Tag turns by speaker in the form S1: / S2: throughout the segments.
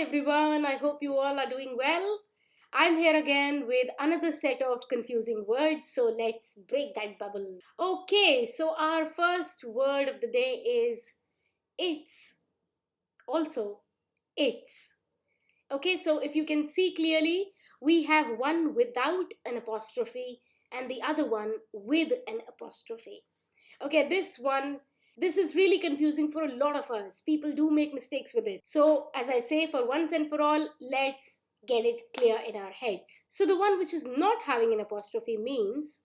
S1: everyone, I hope you all are doing well. I'm here again with another set of confusing words, so let's break that bubble. Okay, so our first word of the day is it's. Also, it's. Okay, so if you can see clearly, we have one without an apostrophe and the other one with an apostrophe. Okay, this is really confusing for a lot of us. People do make mistakes with it. So, as I say, for once and for all, let's get it clear in our heads. So, the one which is not having an apostrophe means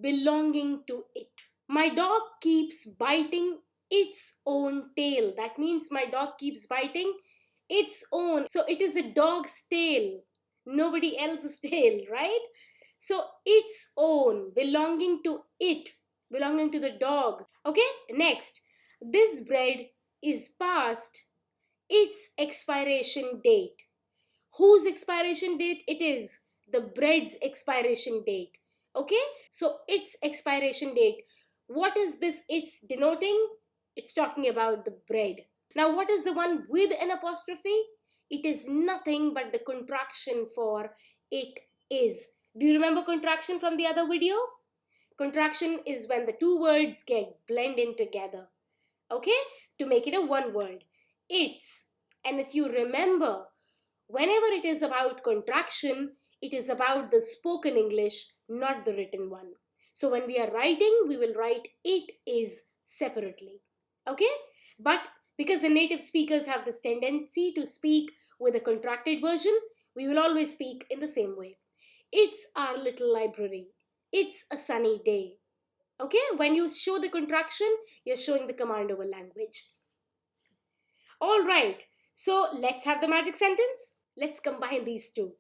S1: belonging to it. My dog keeps biting its own tail. That means my dog keeps biting its own. So, it is a dog's tail, nobody else's tail, right? So, its own, belonging to the dog. Okay, next, this bread is past its expiration date. Whose expiration date it is? The bread's expiration date. Okay, so its expiration date. What is this it's denoting? It's talking about the bread. Now, what is the one with an apostrophe? It is nothing but the contraction for it is. Do you remember contraction from the other video? Contraction is when the two words get blended together, okay, to make it a one word. It's. And if you remember, whenever it is about contraction, it is about the spoken English, not the written one. So when we are writing, we will write it is separately, okay? But because the native speakers have this tendency to speak with a contracted version, we will always speak in the same way. It's our little library. It's a sunny day. Okay, when you show the contraction, you're showing the command over language. All right, so let's have the magic sentence. Let's combine these two.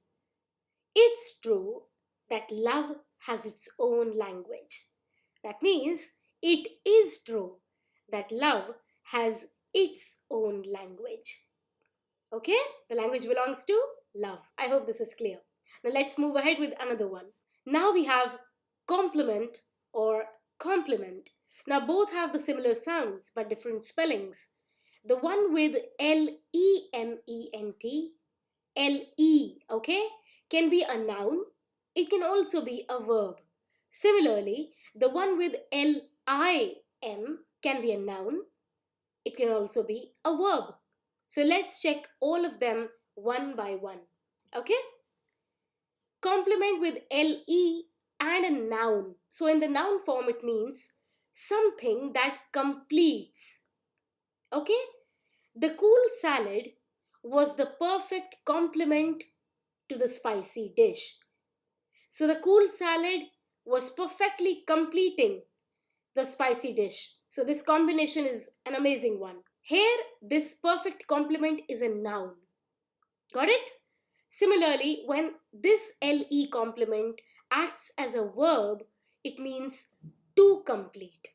S1: It's true that love has its own language. That means it is true that love has its own language. Okay, the language belongs to love. I hope this is clear. Now let's move ahead with another one. Now we have complement or complement. Now both have the similar sounds but different spellings. The one with Lement, Le, okay, can be a noun. It can also be a verb. Similarly, the one with Lim can be a noun. It can also be a verb. So let's check all of them one by one. Okay? Complement with le and a noun. So in the noun form, it means something that completes. Okay? The cool salad was the perfect complement to the spicy dish. So the cool salad was perfectly completing the spicy dish. So this combination is an amazing one. Here, this perfect complement is a noun. Got it? Similarly, when this le complement acts as a verb, it means to complete.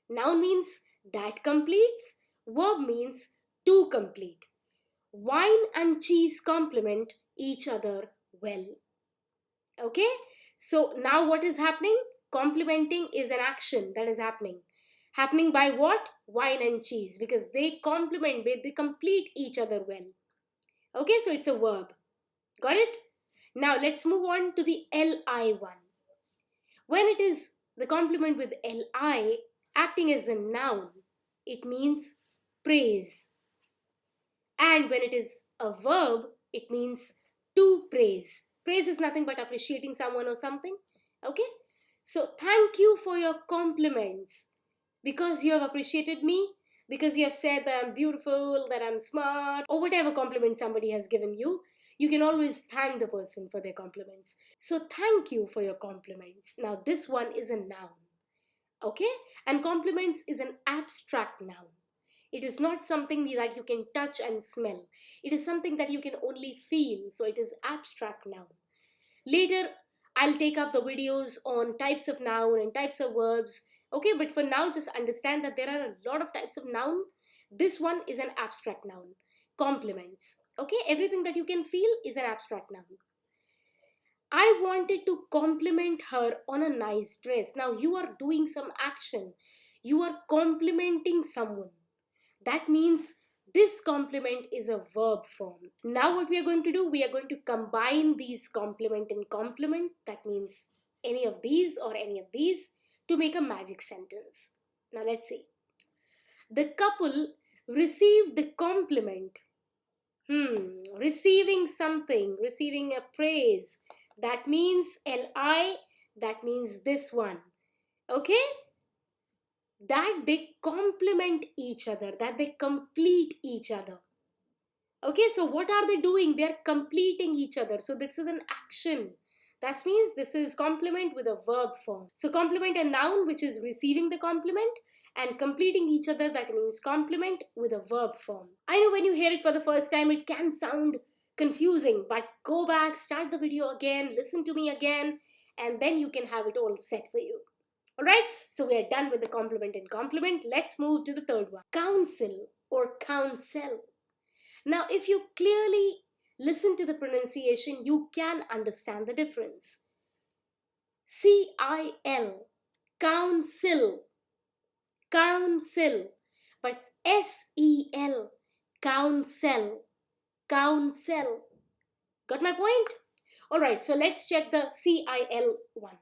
S1: Noun means that completes, verb means to complete. Wine and cheese complement each other well. Okay? So now what is happening? Complementing is an action that is happening. Happening by what? Wine and cheese, because they complement, they complete each other well. Okay, so it's a verb. Got it? Now let's move on to the li one. When it is the complement with li acting as a noun, it means praise. And when it is a verb, it means to praise. Praise is nothing but appreciating someone or something. Okay? So thank you for your compliments because you have appreciated me, because you have said that I'm beautiful, that I'm smart, or whatever compliment somebody has given you. You can always thank the person for their compliments. So thank you for your compliments. Now this one is a noun. Okay? And compliments is an abstract noun. It is not something that you can touch and smell. It is something that you can only feel. So it is abstract noun. Later, I'll take up the videos on types of noun and types of verbs. Okay, but for now, just understand that there are a lot of types of noun. This one is an abstract noun. Compliments. Okay, everything that you can feel is an abstract noun. I wanted to compliment her on a nice dress. Now you are doing some action. You are complimenting someone. That means This complement is a verb form. Now what we are going to do, we are going to combine these complement and complement, that means any of these or any of these, to make a magic sentence. Now let's see. The couple received the compliment. Receiving something, receiving a praise. That means li, that means this one. Okay? That they complement each other, that they complete each other. Okay, so what are they doing? They're completing each other. So this is an action. That means this is complement with a verb form. So complement a noun which is receiving the compliment, and completing each other, that means complement with a verb form. I know when you hear it for the first time it can sound confusing, but go back, start the video again, listen to me again, and then you can have it all set for you. Alright, so we are done with the complement and complement. Let's move to the third one. Counsel or counsel. Now, if you clearly listen to the pronunciation, you can understand the difference. C-I-L, counsel, counsel, but S-E-L, counsel, counsel. Got my point? Alright, so let's check the C-I-L one.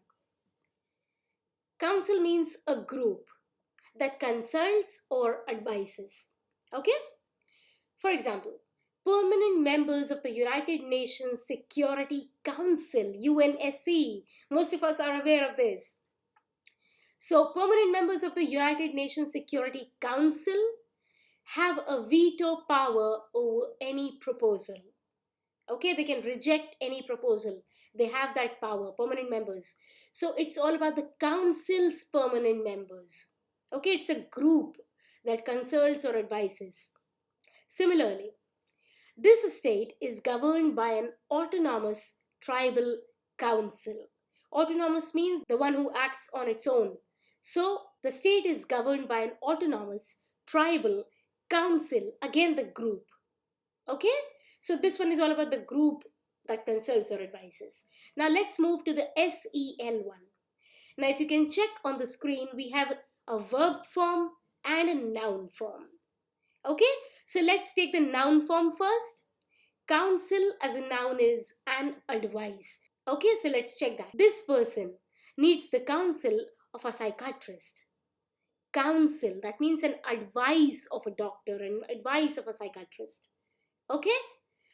S1: Counsel means a group that consults or advises. Okay? For example, permanent members of the United Nations Security Council, UNSC. Most of us are aware of this. So, permanent members of the United Nations Security Council have a veto power over any proposal. Okay, they can reject any proposal. They have that power, permanent members. So, it's all about the council's permanent members. Okay, it's a group that consults or advises. Similarly, this state is governed by an autonomous tribal council. Autonomous means the one who acts on its own. So, the state is governed by an autonomous tribal council, again the group. Okay? So, this one is all about the group that consults or advises. Now, let's move to the SEL one. Now, if you can check on the screen, we have a verb form and a noun form. Okay, so let's take the noun form first. Counsel as a noun is an advice. Okay, so let's check that. This person needs the counsel of a psychiatrist. Counsel, that means an advice of a doctor, an advice of a psychiatrist. Okay,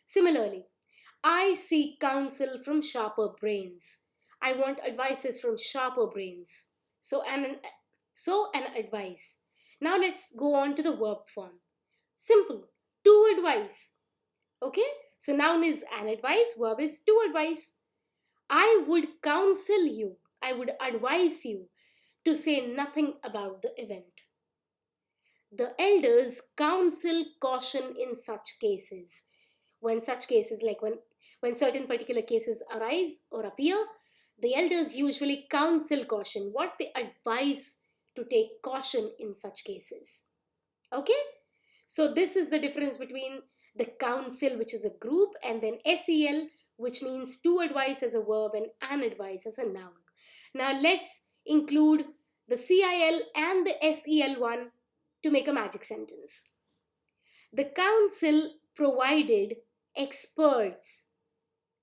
S1: similarly, I seek counsel from sharper brains. I want advices from sharper brains. So an advice. Now let's go on to the verb form. Simple, to advise. Okay, so noun is an advice, verb is to advise. I would counsel you, I would advise you to say nothing about the event. The elders counsel caution in such cases. When such cases, like when certain particular cases arise or appear, the elders usually counsel caution. What they advise to take caution in such cases. Okay? So this is the difference between the council, which is a group, and then SEL, which means to advise as a verb and an advice as a noun. Now let's include the CIL and the SEL one to make a magic sentence. The council provided experts.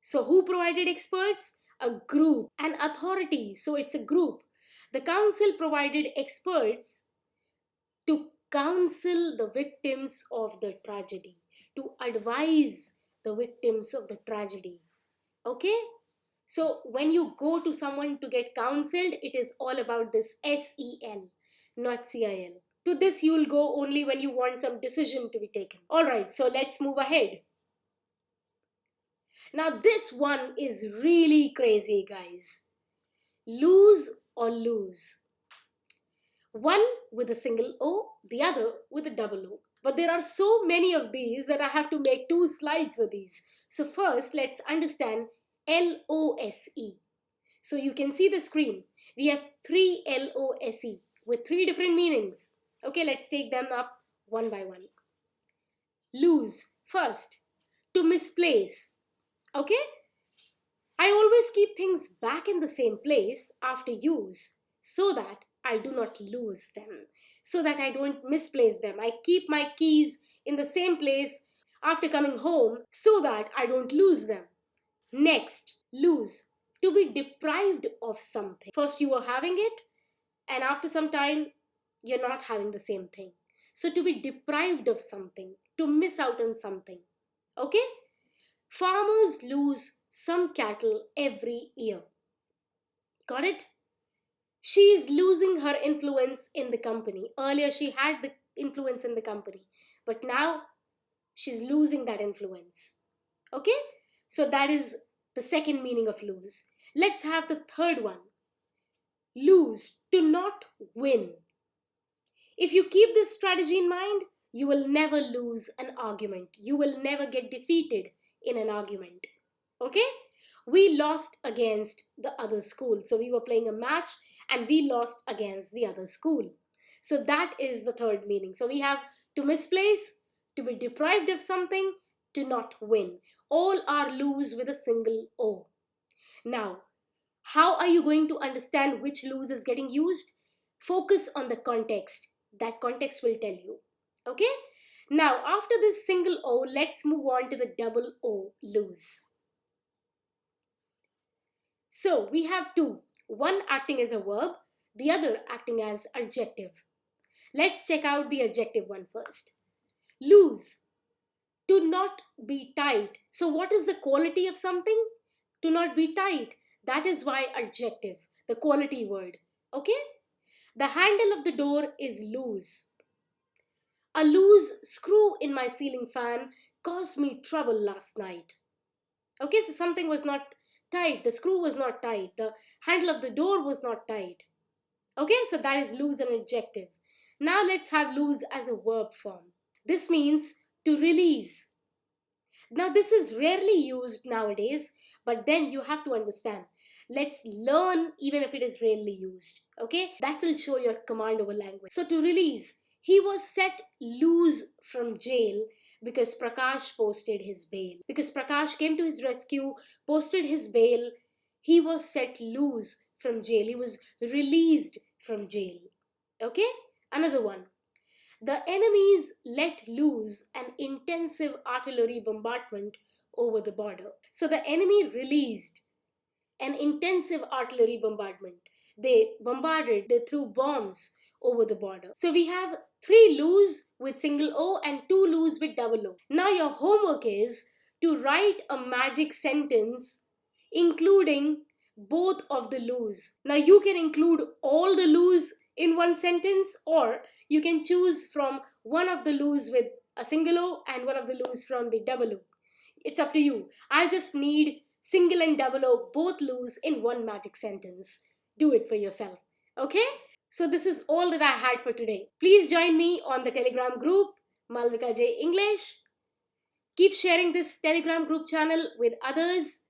S1: So who provided experts? A group, an authority. So it's a group. The council provided experts to counsel the victims of the tragedy, to advise the victims of the tragedy. Okay? So when you go to someone to get counseled, it is all about this SEL, not CIL. To this you will go only when you want some decision to be taken. Alright, so let's move ahead. Now this one is really crazy, guys. Lose or lose. One with a single O, the other with a double O. But there are so many of these that I have to make 2 slides for these. So first, let's understand LOSE. So you can see the screen. We have 3 LOSE with 3 different meanings. Okay, let's take them up one by one. Lose. First, to misplace. Okay? I always keep things back in the same place after use so that I do not lose them, so that I don't misplace them. I keep my keys in the same place after coming home so that I don't lose them. Next, lose. To be deprived of something. First, you were having it, and after some time, you're not having the same thing. So, to be deprived of something, to miss out on something. Okay? Farmers lose some cattle every year. Got it? She is losing her influence in the company. Earlier, she had the influence in the company, but now she's losing that influence. Okay? So, that is the second meaning of lose. Let's have the third one. Lose, to not win. If you keep this strategy in mind, you will never lose an argument. You will never get defeated in an argument. Okay? We lost against the other school. So we were playing a match and we lost against the other school. So that is the third meaning. So we have to misplace, to be deprived of something, to not win. All are lose with a single O. Now, how are you going to understand which lose is getting used? Focus on the context. That context will tell you. Okay? Now, after this single O, let's move on to the double O, lose. So, we have two. One acting as a verb, the other acting as adjective. Let's check out the adjective one first. Lose. To not be tight. So, what is the quality of something? To not be tight. That is why adjective, the quality word. Okay? The handle of the door is loose. A loose screw in my ceiling fan caused me trouble last night. Okay, so something was not tight. The screw was not tight. The handle of the door was not tight. Okay, so that is loose an adjective. Now let's have loose as a verb form. This means to release. Now, this is rarely used nowadays, but then you have to understand. Let's learn even if it is rarely used. Okay, that will show your command over language. So, to release, he was set loose from jail because Prakash posted his bail. Because Prakash came to his rescue, posted his bail, he was set loose from jail. He was released from jail. Okay, another one. The enemies let loose an intensive artillery bombardment over the border. So the enemy released an intensive artillery bombardment. They bombarded, they threw bombs over the border. So we have 3 loose with single O and 2 loose with double O. Now your homework is to write a magic sentence including both of the loose. Now you can include all the loose in one sentence, or you can choose from one of the loose with a single O and one of the loose from the double O. It's up to you. I just need single and double O both loose in one magic sentence. Do it for yourself. Okay? So this is all that I had for today. Please join me on the Telegram group, Malvika J English. Keep sharing this Telegram group channel with others.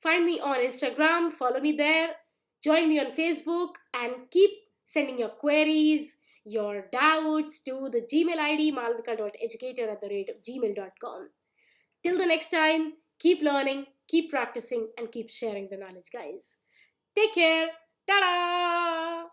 S1: Find me on Instagram, follow me there. Join me on Facebook and keep sending your queries, your doubts to the Gmail ID malvika.educator@gmail.com. Till the next time, keep learning, keep practicing, and keep sharing the knowledge, guys. Take care. Ta-da!